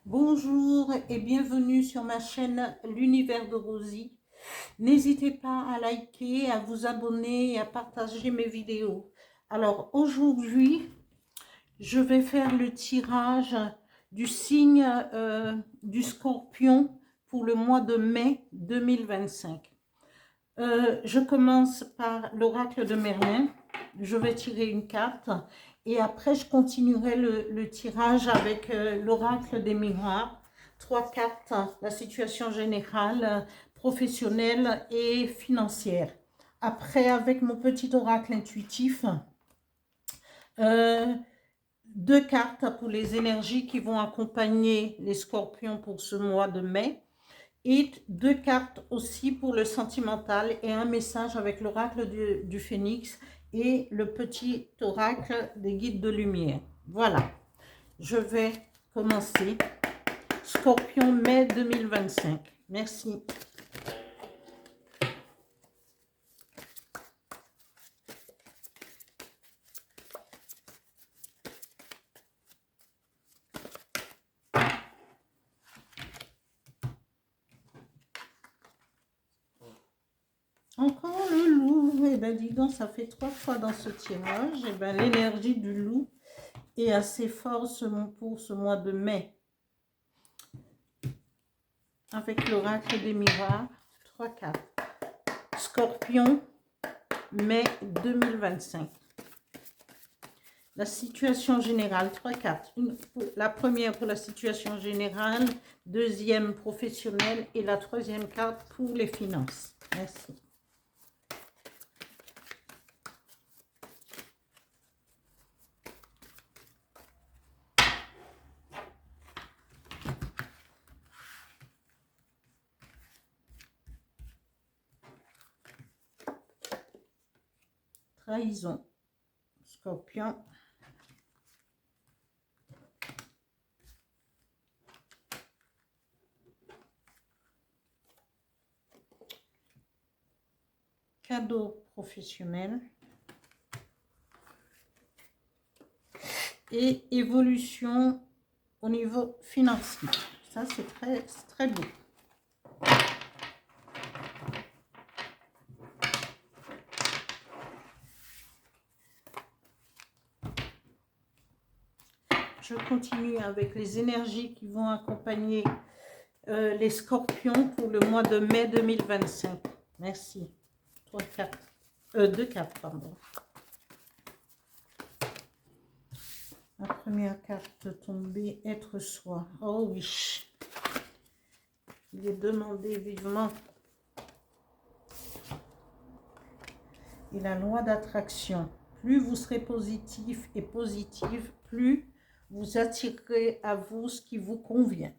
Bonjour et bienvenue sur ma chaîne L'Univers de Rosie. N'hésitez pas à liker, à vous abonner et à partager mes vidéos. Alors aujourd'hui, je vais faire le tirage du signe du Scorpion pour le mois de mai 2025. Je commence par l'oracle de Merlin. Je vais tirer une carte et après je continuerai le tirage avec l'oracle des miroirs. 3 cartes, la situation générale, professionnelle et financière. Après, avec mon petit oracle intuitif, euh, 2 cartes pour les énergies qui vont accompagner les scorpions pour ce mois de mai. Et 2 cartes aussi pour le sentimental et un message avec l'oracle du phénix et le petit oracle des guides de lumière. Voilà, je vais commencer. Scorpion, mai 2025. Merci. Encore le loup. Eh bien, dis donc, ça fait 3 fois dans ce tirage. Eh bien, l'énergie du loup est assez forte pour ce mois de mai. Avec l'oracle des miroirs, 3 cartes. Scorpion, mai 2025. La situation générale, 3 cartes. La première pour la situation générale, deuxième professionnelle et la troisième carte pour les finances. Merci. Trahison. Scorpion. Cadeau professionnel. Et évolution au niveau financier. Ça, c'est très beau. Je continue avec les énergies qui vont accompagner les scorpions pour le mois de mai 2025. Merci. 3 cartes. 2 cartes, pardon. La première carte tombée, être soi. Oh oui. Il est demandé vivement. Et la loi d'attraction. Plus vous serez positif et positive, plus vous attirerez à vous ce qui vous convient.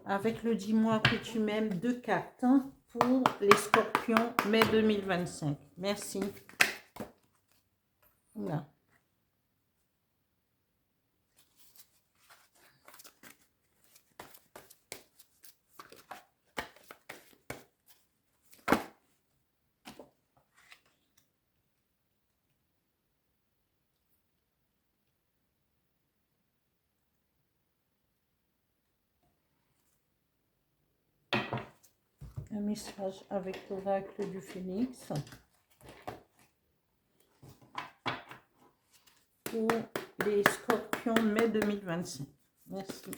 Avec le dis-moi que tu m'aimes, 2 cartes pour les scorpions mai 2025. Merci. Voilà. Un message avec l'oracle du phénix pour les scorpions mai 2025. Merci.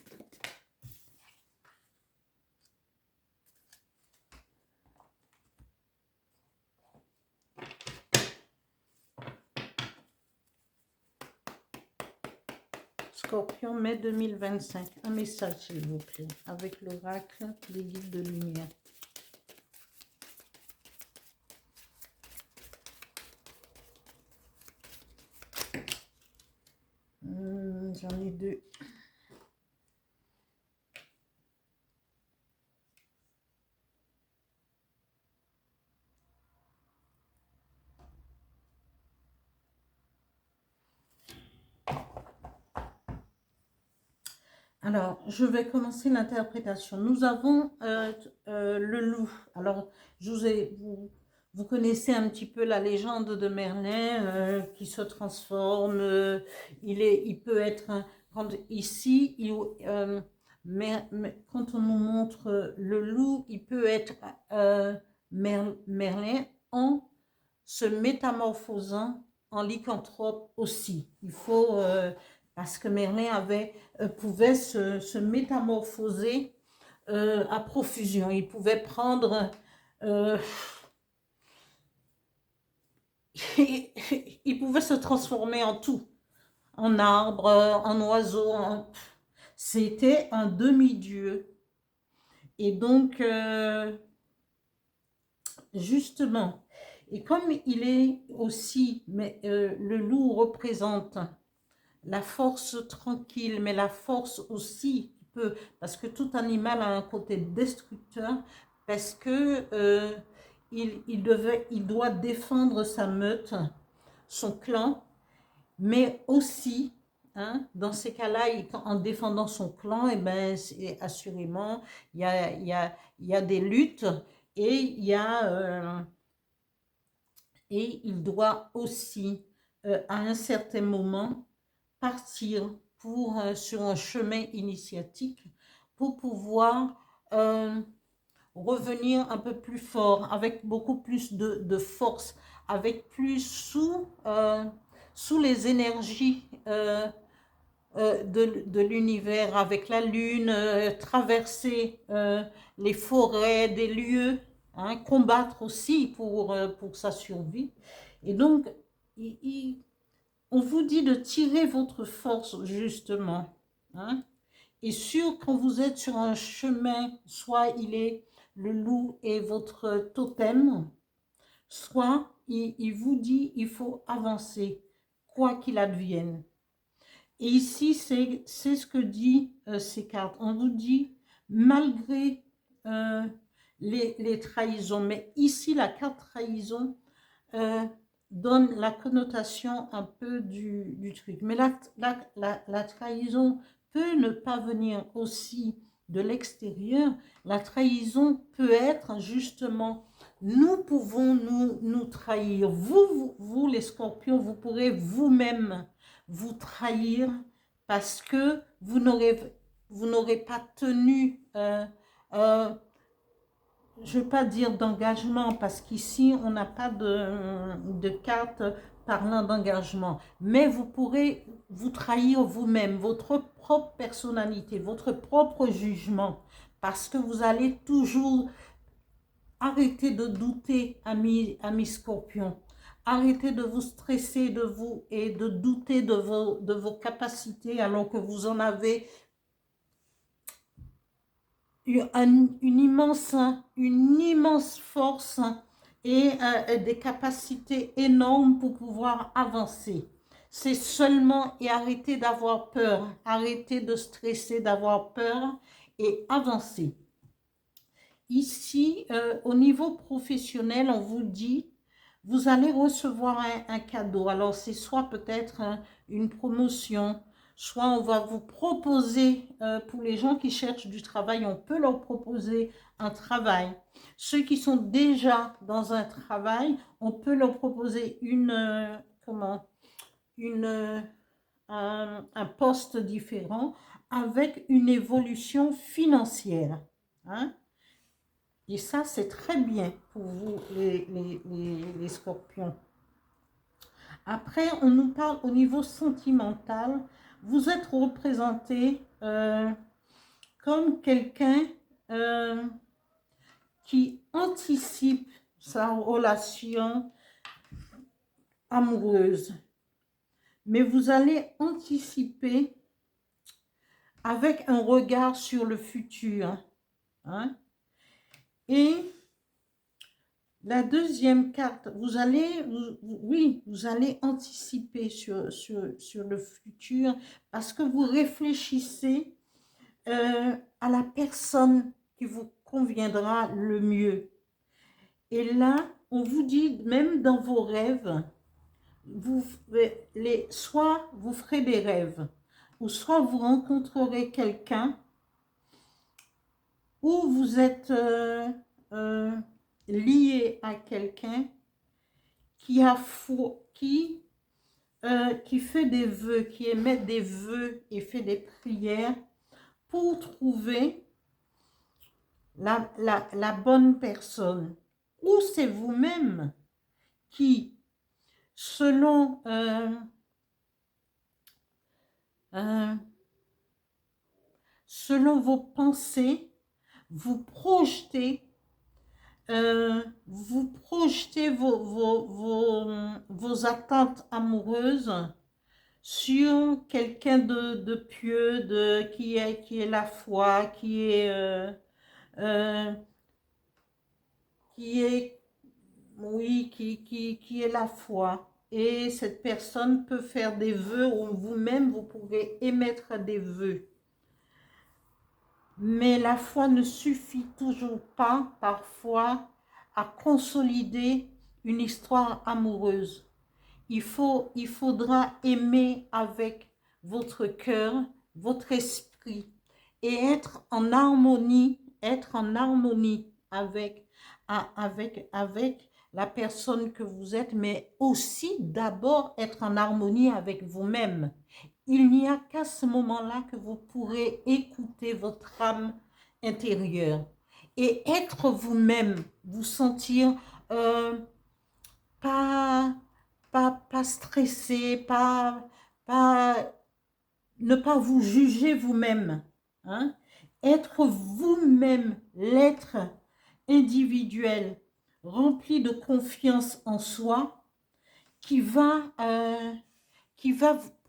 Scorpion mai 2025. Un message s'il vous plaît avec l'oracle des guides de lumière. J'en ai 2. Alors, je vais commencer l'interprétation. Nous avons le loup. Alors, vous connaissez un petit peu la légende de Merlin qui se transforme. Il peut être ici, quand on nous montre le loup, il peut être Merlin en se métamorphosant en lycanthrope aussi. Il faut, parce que Merlin pouvait se métamorphoser à profusion. Il pouvait prendre... il pouvait se transformer en tout, en arbre, en oiseau. C'était un demi-dieu. Et donc, justement, et comme il est aussi, mais le loup représente la force tranquille, mais la force aussi parce que tout animal a un côté destructeur, parce que il doit défendre sa meute, son clan, mais aussi, hein, dans ces cas-là, en défendant son clan, et ben, assurément, il y a des luttes et et il doit aussi, à un certain moment, partir sur un chemin initiatique pour pouvoir revenir un peu plus fort, avec beaucoup plus de force, avec plus sous les énergies de l'univers, avec la lune, traverser les forêts, des lieux, hein, combattre aussi pour sa survie. Et donc, on vous dit de tirer votre force, justement. Hein, et quand vous êtes sur un chemin, soit le loup est votre totem, soit il vous dit il faut avancer, quoi qu'il advienne. Et ici, c'est ce que dit ces cartes. On vous dit, malgré les trahisons, mais ici, la carte trahison donne la connotation un peu du truc. Mais la trahison peut ne pas venir aussi de l'extérieur. La trahison peut être justement, nous pouvons nous trahir. Vous, les scorpions, vous pourrez vous-même vous trahir parce que vous n'aurez pas tenu je ne veux pas dire d'engagement, parce qu'ici, on n'a pas de carte parlant d'engagement. Mais vous pourrez vous trahir vous-même, votre propre personnalité, votre propre jugement, parce que vous allez toujours arrêter de douter, amis scorpions. Arrêtez de vous stresser de vous et de douter de vos capacités alors que vous en avez une immense force et des capacités énormes pour pouvoir avancer. C'est seulement, et arrêtez d'avoir peur, arrêtez de stresser, d'avoir peur et avancer. Ici, au niveau professionnel, on vous dit, vous allez recevoir un cadeau. Alors, c'est soit peut-être une promotion, soit on va vous proposer, pour les gens qui cherchent du travail, on peut leur proposer un travail. Ceux qui sont déjà dans un travail, on peut leur proposer un poste différent avec une évolution financière. Hein? Et ça, c'est très bien pour vous, les scorpions. Après, on nous parle au niveau sentimental. Vous êtes représenté comme quelqu'un qui anticipe sa relation amoureuse. Mais vous allez anticiper avec un regard sur le futur. Hein? Et la deuxième carte, vous allez anticiper sur le futur parce que vous réfléchissez à la personne qui vous conviendra le mieux. Et là, on vous dit, même dans vos rêves, soit vous ferez des rêves, ou soit vous rencontrerez quelqu'un, ou vous êtes lié à quelqu'un qui qui fait des vœux, qui émet des vœux et fait des prières pour trouver la bonne personne. Ou c'est vous-même qui, selon selon vos pensées, vous projetez vos attentes amoureuses sur quelqu'un de pieux, qui est la foi, oui, qui est la foi. Et cette personne peut faire des vœux, ou vous-même, vous pouvez émettre des vœux. Mais la foi ne suffit toujours pas, parfois, à consolider une histoire amoureuse. Il faudra aimer avec votre cœur, votre esprit, et être en harmonie avec la personne que vous êtes, mais aussi d'abord être en harmonie avec vous-même. Il n'y a qu'à ce moment-là que vous pourrez écouter votre âme intérieure et être vous-même, vous sentir pas stressé, ne pas vous juger vous-même, hein? Être vous-même, l'être individuel, rempli de confiance en soi, qui va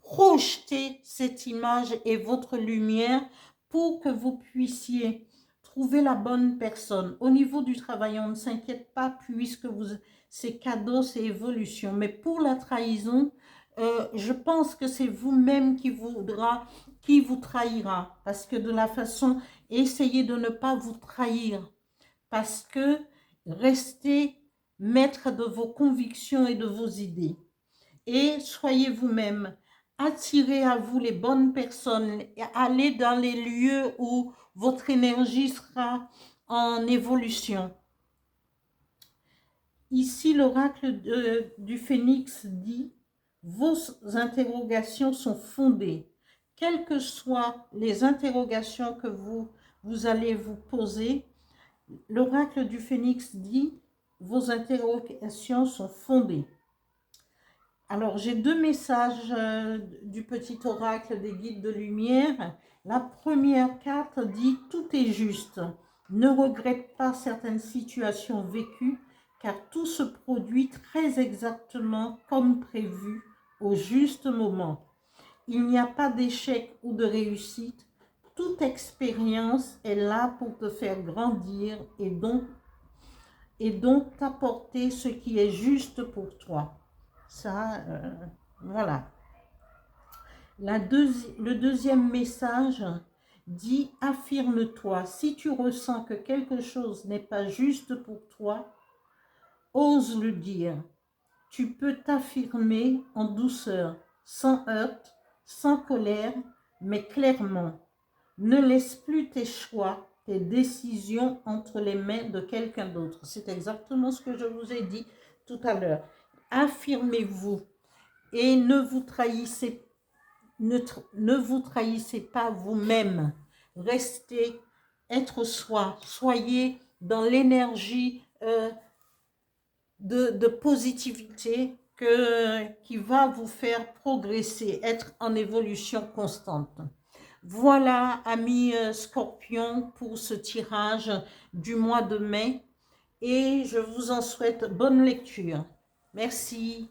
projeter cette image et votre lumière pour que vous puissiez trouver la bonne personne. Au niveau du travail, on ne s'inquiète pas puisque c'est cadeau, c'est évolution. Mais pour la trahison, je pense que c'est vous-même qui vous trahira. Parce que de la façon, essayez de ne pas vous trahir. Parce que restez maître de vos convictions et de vos idées. Et soyez vous-même. Attirez à vous les bonnes personnes. Allez dans les lieux où votre énergie sera en évolution. Ici, l'oracle du phénix dit: vos interrogations sont fondées. Quelles que soient les interrogations que vous allez vous poser, l'oracle du phénix dit: vos interrogations sont fondées. Alors, j'ai deux messages du petit oracle des guides de lumière. La première carte dit: tout est juste. Ne regrette pas certaines situations vécues, car tout se produit très exactement comme prévu au juste moment. Il n'y a pas d'échec ou de réussite. Toute expérience est là pour te faire grandir et donc t'apporter ce qui est juste pour toi. Ça, voilà. Le deuxième message dit: affirme-toi. Si tu ressens que quelque chose n'est pas juste pour toi, ose le dire. Tu peux t'affirmer en douceur, sans heurte, sans colère, mais clairement. Ne laisse plus tes choix, tes décisions entre les mains de quelqu'un d'autre. C'est exactement ce que je vous ai dit tout à l'heure. Affirmez-vous et ne vous trahissez pas vous-même. Restez, être soi. Soyez dans l'énergie de positivité qui va vous faire progresser, être en évolution constante. Voilà, amis Scorpion, pour ce tirage du mois de mai. Et je vous en souhaite bonne lecture. Merci.